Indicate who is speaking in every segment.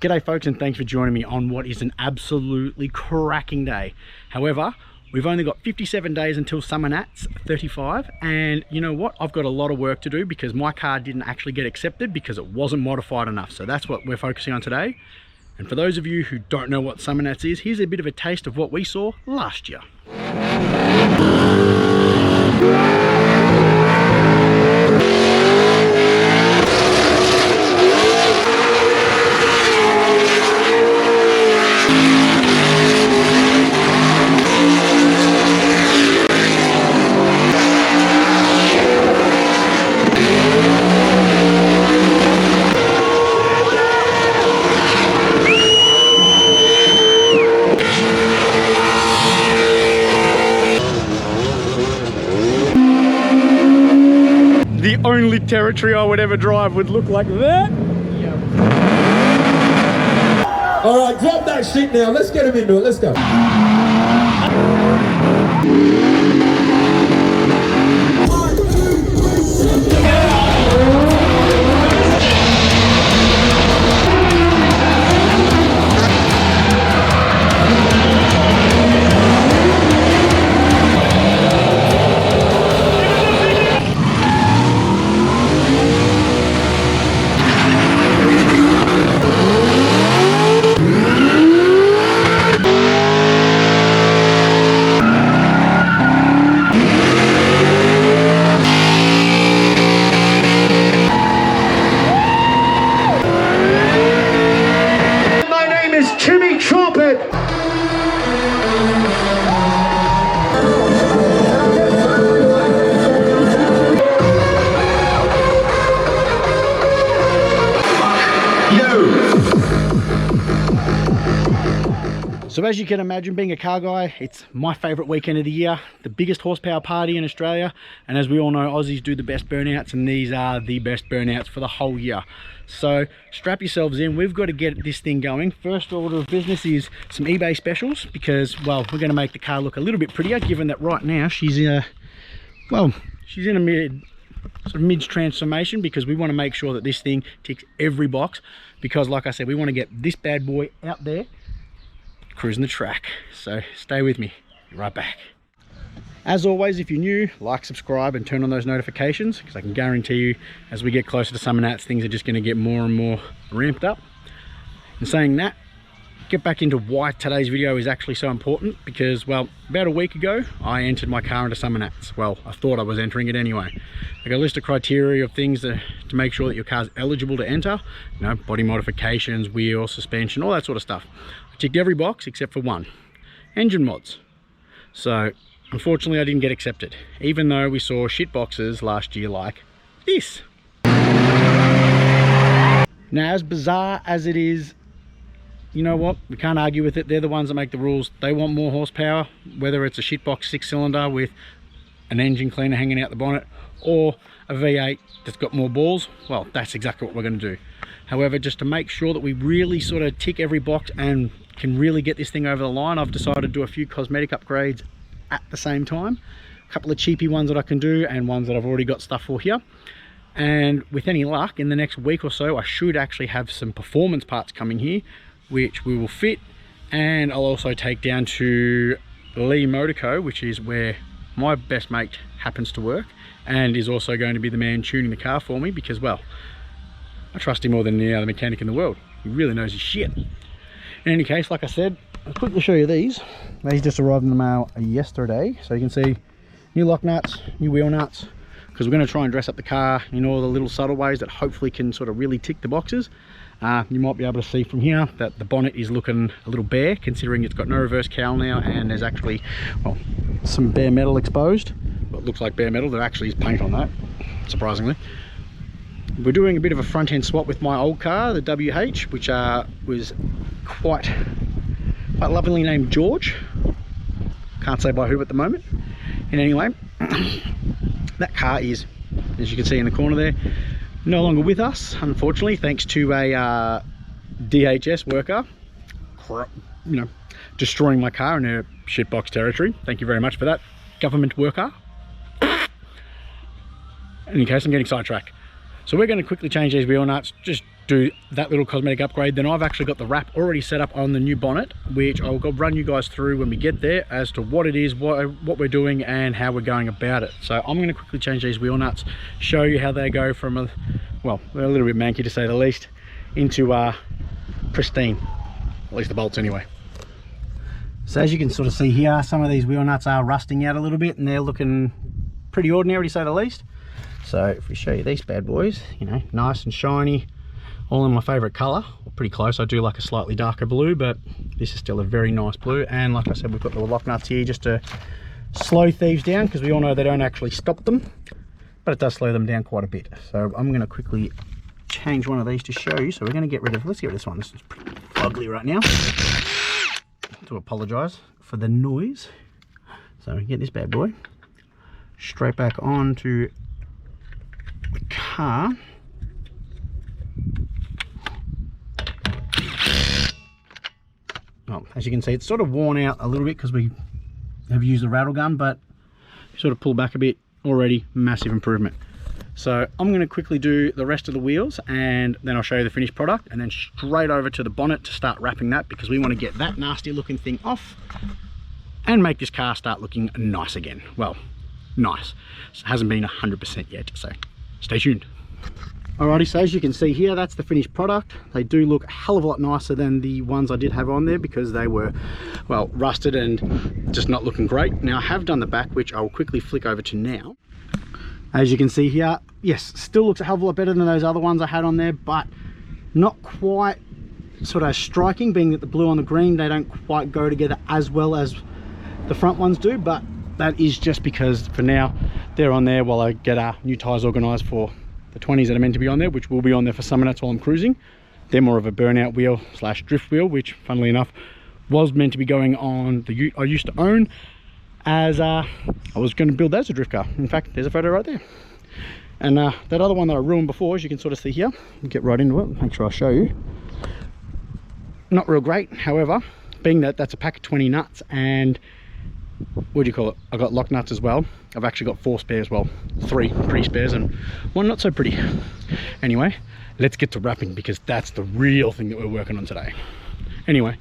Speaker 1: G'day folks, and thanks for joining me on what is an absolutely cracking day. However, we've only got 57 days until Summernats 35, and you know what? I've got a lot of work to do because my car didn't actually get accepted because it wasn't modified enough. So that's what we're focusing on today. And for those of you who don't know what Summernats is, here's a bit of a taste of what we saw last year. The only territory I would ever drive would look like that. Yep.
Speaker 2: All right, drop that shit now. Let's get him into it. Let's go.
Speaker 1: So as you can imagine, being a car guy, it's my favourite weekend of the year, the biggest horsepower party in Australia, and as we all know, Aussies do the best burnouts, and these are the best burnouts for the whole year. So strap yourselves in, we've got to get this thing going. First order of business is some eBay specials, because, well, we're going to make the car look a little bit prettier, given that right now she's in a mid transformation, because we want to make sure that this thing ticks every box, because like I said, we want to get this bad boy out there cruising the track. So stay with me, be right back. As always, if you're new, like, subscribe and turn on those notifications, because I can guarantee you as we get closer to Summernats, things are just going to get more and more ramped up. And saying that, get back into why today's video is actually so important, because, well, about a week ago I entered my car into Summernats. Well, I thought I was entering it anyway. I got a list of criteria of things to make sure that your car's eligible to enter, you know, body modifications, wheel, suspension, all that sort of stuff. I ticked every box except for one: engine mods. So unfortunately I didn't get accepted, even though we saw shit boxes last year like this. Now, as bizarre as it is, you know what, we can't argue with it. They're the ones that make the rules. They want more horsepower, whether it's a shitbox 6-cylinder with an engine cleaner hanging out the bonnet, or a V8 that's got more balls. Well, that's exactly what we're going to do. However, just to make sure that we really sort of tick every box and can really get this thing over the line, I've decided to do a few cosmetic upgrades at the same time. A couple of cheapy ones that I can do, and ones that I've already got stuff for here. And with any luck, in the next week or so, I should actually have some performance parts coming here, which we will fit, and I'll also take down to Lee Motor Co, which is where my best mate happens to work, and is also going to be the man tuning the car for me, because, well, I trust him more than any other mechanic in the world. He really knows his shit. In any case, like I said, I'll quickly show you these. These just arrived in the mail yesterday, so you can see new lock nuts, new wheel nuts, because we're going to try and dress up the car in all the little subtle ways that hopefully can sort of really tick the boxes. You might be able to see from here that the bonnet is looking a little bare, considering it's got no reverse cowl now, and there's actually, well, some bare metal exposed. Well, it looks like bare metal. There actually is paint on that, surprisingly. We're doing a bit of a front end swap with my old car, the WH, which was quite lovingly named George. Can't say by who at the moment. And anyway, that car is, as you can see in the corner there, no longer with us, unfortunately, thanks to a DHS worker, you know, destroying my car in a shitbox territory. Thank you very much for that, government worker. In any case, I'm getting sidetracked. So we're going to quickly change these wheel nuts, just do that little cosmetic upgrade, then I've actually got the wrap already set up on the new bonnet, which I'll go run you guys through when we get there as to what it is, what we're doing and how we're going about it. So I'm going to quickly change these wheel nuts, show you how they go from a, well, they're a little bit manky to say the least, into pristine, at least the bolts anyway. So as you can sort of see here, some of these wheel nuts are rusting out a little bit and they're looking pretty ordinary to say the least. So if we show you these bad boys, you know, nice and shiny, all in my favorite color, pretty close. I do like a slightly darker blue, but this is still a very nice blue. And like I said, we've got the lock nuts here just to slow thieves down, because we all know they don't actually stop them, but it does slow them down quite a bit. So I'm going to quickly change one of these to show you. So we're going to get rid of, let's get rid of this one. This is pretty ugly right now. I do apologize for the noise. So we get this bad boy straight back onto the car. Oh, as you can see, it's sort of worn out a little bit because we have used the rattle gun, but sort of pull back a bit, already massive improvement. So I'm going to quickly do the rest of the wheels and then I'll show you the finished product, and then straight over to the bonnet to start wrapping that, because we want to get that nasty looking thing off and make this car start looking nice again. Well, nice. It hasn't been 100% yet, so stay tuned. Alrighty, so as you can see here, that's the finished product. They do look a hell of a lot nicer than the ones I did have on there, because they were, well, rusted and just not looking great. Now I have done the back, which I will quickly flick over to now. As you can see here, yes, still looks a hell of a lot better than those other ones I had on there, but not quite sort of striking, being that the blue on the green, they don't quite go together as well as the front ones do. But that is just because for now they're on there while I get our new tyres organised for the 20s that are meant to be on there, which will be on there for Summernats while I'm cruising. They're more of a burnout wheel slash drift wheel, which funnily enough was meant to be going on the ute I used to own, as I was going to build that as a drift car. In fact, there's a photo right there. And that other one that I ruined before, as you can sort of see here, I'll get right into it, make sure I show you. Not real great, however, being that that's a pack of 20 nuts, and what do you call it, I got lock nuts as well. I've actually got 4 spares, well, 3 pretty spares and 1 not so pretty. Anyway, let's get to wrapping, because that's the real thing that we're working on today. Anyway,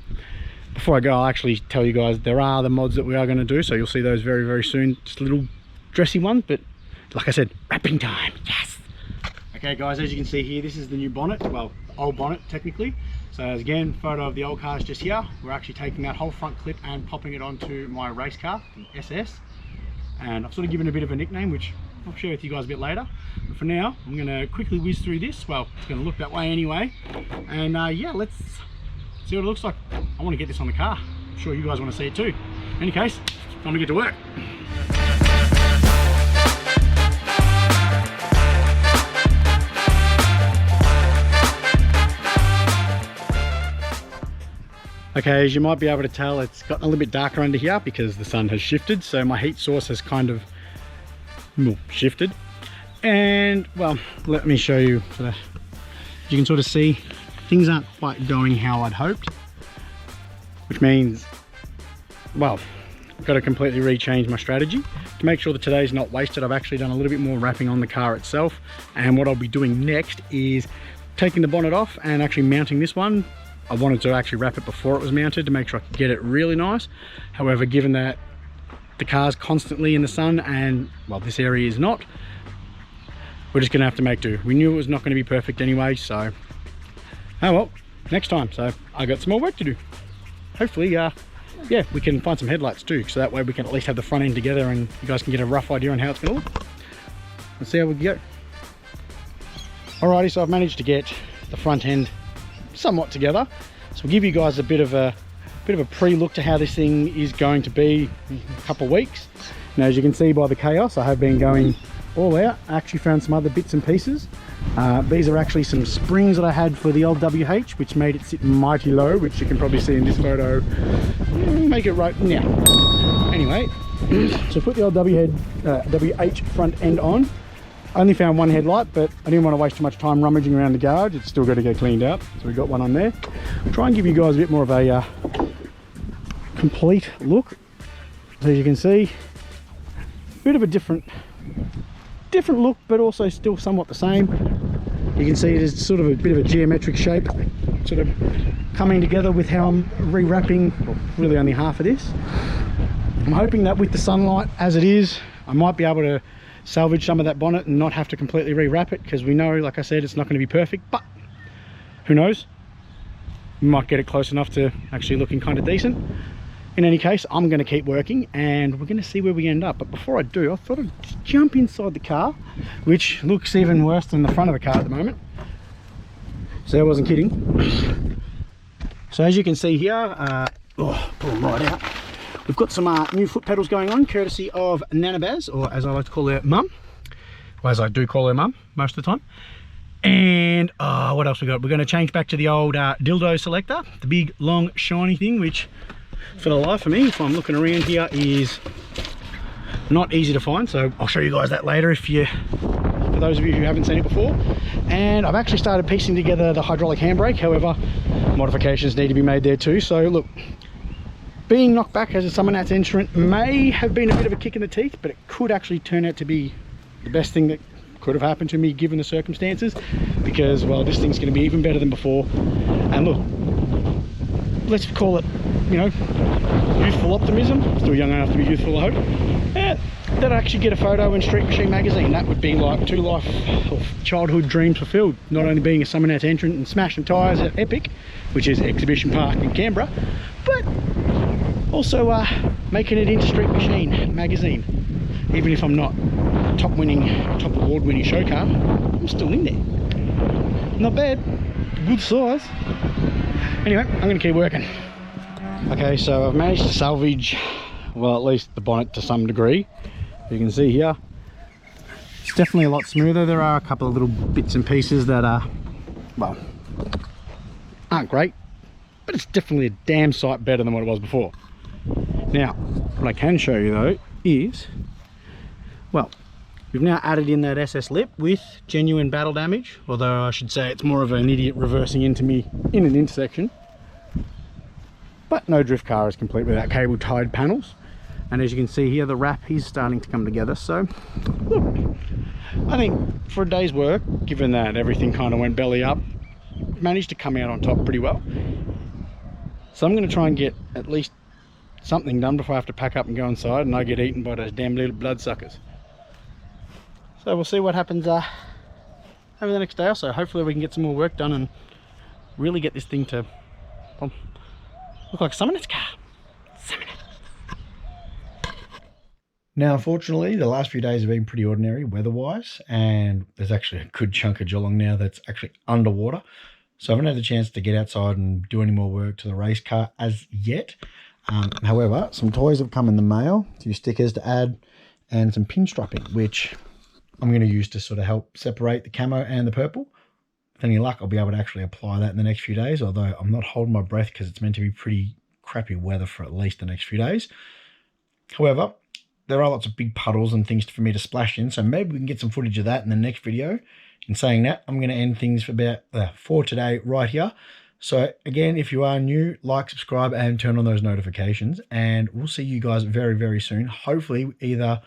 Speaker 1: before I go, I'll actually tell you guys there are the mods that we are going to do, so you'll see those very, very soon. Just little dressy ones, but like I said, wrapping time, yes! Okay guys, as you can see here, this is the new bonnet, well, old bonnet technically. So as again, photo of the old cars just here. We're actually taking that whole front clip and popping it onto my race car, the SS. And I've sort of given it a bit of a nickname, which I'll share with you guys a bit later. But for now, I'm going to quickly whiz through this. Well, it's going to look that way anyway. And yeah, let's see what it looks like. I want to get this on the car. I'm sure you guys want to see it too. In any case, time to get to work. Okay, as you might be able to tell, it's gotten a little bit darker under here because the sun has shifted, so my heat source has kind of shifted. And well, let me show you, you can sort of see things aren't quite going how I'd hoped, which means, well, I've got to completely rechange my strategy to make sure that today's not wasted. I've actually done a little bit more wrapping on the car itself, and what I'll be doing next is taking the bonnet off and actually mounting this one. I wanted to actually wrap it before it was mounted to make sure I could get it really nice. However, given that the car's constantly in the sun and, well, this area is not, we're just gonna have to make do. We knew it was not gonna be perfect anyway, so, oh well, next time. So I got some more work to do. Hopefully, yeah, we can find some headlights too, so that way we can at least have the front end together and you guys can get a rough idea on how it's gonna look. Let's see how we go. Alrighty, so I've managed to get the front end somewhat together, so we'll give you guys a bit of a pre-look to how this thing is going to be in a couple of weeks. Now, as you can see by the chaos, I have been going all out. I actually found some other bits and pieces. These are actually some springs that I had for the old WH, which made it sit mighty low, which you can probably see in this photo. Make it right now. Anyway, so put the old WH front end on. I only found 1 headlight, but I didn't want to waste too much time rummaging around the garage. It's still got to get cleaned out, so we got one on there. I'll try and give you guys a bit more of a complete look. So as you can see, a bit of a different look, but also still somewhat the same. You can see it is sort of a bit of a geometric shape, sort of coming together with how I'm rewrapping, well, really only half of this. I'm hoping that with the sunlight as it is, I might be able to salvage some of that bonnet and not have to completely rewrap it, because we know, like I said, it's not going to be perfect, but who knows, we might get it close enough to actually looking kind of decent. In any case, I'm going to keep working and we're going to see where we end up. But before I do, I thought I'd just jump inside the car, which looks even worse than the front of the car at the moment. So I wasn't kidding. So as you can see here, pull them right out. We've got some new foot pedals going on, courtesy of Nana Baz, or as I like to call her, Mum. Or as I do call her, Mum, most of the time. And what else we got? We're going to change back to the old dildo selector, the big, long, shiny thing, which for the life of me, if I'm looking around here, is not easy to find. So I'll show you guys that later if you, for those of you who haven't seen it before. And I've actually started piecing together the hydraulic handbrake. However, modifications need to be made there too. So look, being knocked back as a Summernats entrant may have been a bit of a kick in the teeth, but it could actually turn out to be the best thing that could have happened to me given the circumstances, because, well, this thing's going to be even better than before. And look, let's call it, you know, youthful optimism. Still young enough to be youthful, I hope. And that I actually get a photo in Street Machine magazine. That would be like 2 life of childhood dreams fulfilled. Not only being a Summernats entrant and smashing tyres at Epic, which is Exhibition Park in Canberra, but also making it into Street Machine magazine. Even if I'm not top award winning show car, I'm still in there. Not bad, good size. Anyway, I'm going to keep working. Okay, so I've managed to salvage, well, at least the bonnet to some degree. You can see here, it's definitely a lot smoother. There are a couple of little bits and pieces that are, well, aren't great, but it's definitely a damn sight better than what it was before. Now, what I can show you though is, well, we've now added in that SS lip with genuine battle damage, although I should say it's more of an idiot reversing into me in an intersection. But no drift car is complete without cable tied panels. And as you can see here, the wrap is starting to come together. So look, I think for a day's work, given that everything kind of went belly up, managed to come out on top pretty well. So I'm going to try and get at least something done before I have to pack up and go inside and I get eaten by those damn little bloodsuckers. So we'll see what happens over the next day or so. Hopefully we can get some more work done and really get this thing to, well, look like a Summernats car. Summernats. Now, unfortunately, the last few days have been pretty ordinary weather-wise, and there's actually a good chunk of Geelong now that's actually underwater. So I haven't had the chance to get outside and do any more work to the race car as yet. However, some toys have come in the mail, a few stickers to add, and some pin striping, which I'm going to use to sort of help separate the camo and the purple. With any luck, I'll be able to actually apply that in the next few days, although I'm not holding my breath because it's meant to be pretty crappy weather for at least the next few days. However, there are lots of big puddles and things for me to splash in, so maybe we can get some footage of that in the next video. In saying that, I'm going to end things for today right here. So again, if you are new, like, subscribe, and turn on those notifications, and we'll see you guys very, very soon. Hopefully either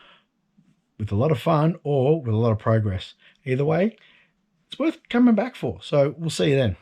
Speaker 1: with a lot of fun or with a lot of progress. Either way, it's worth coming back for. So we'll see you then.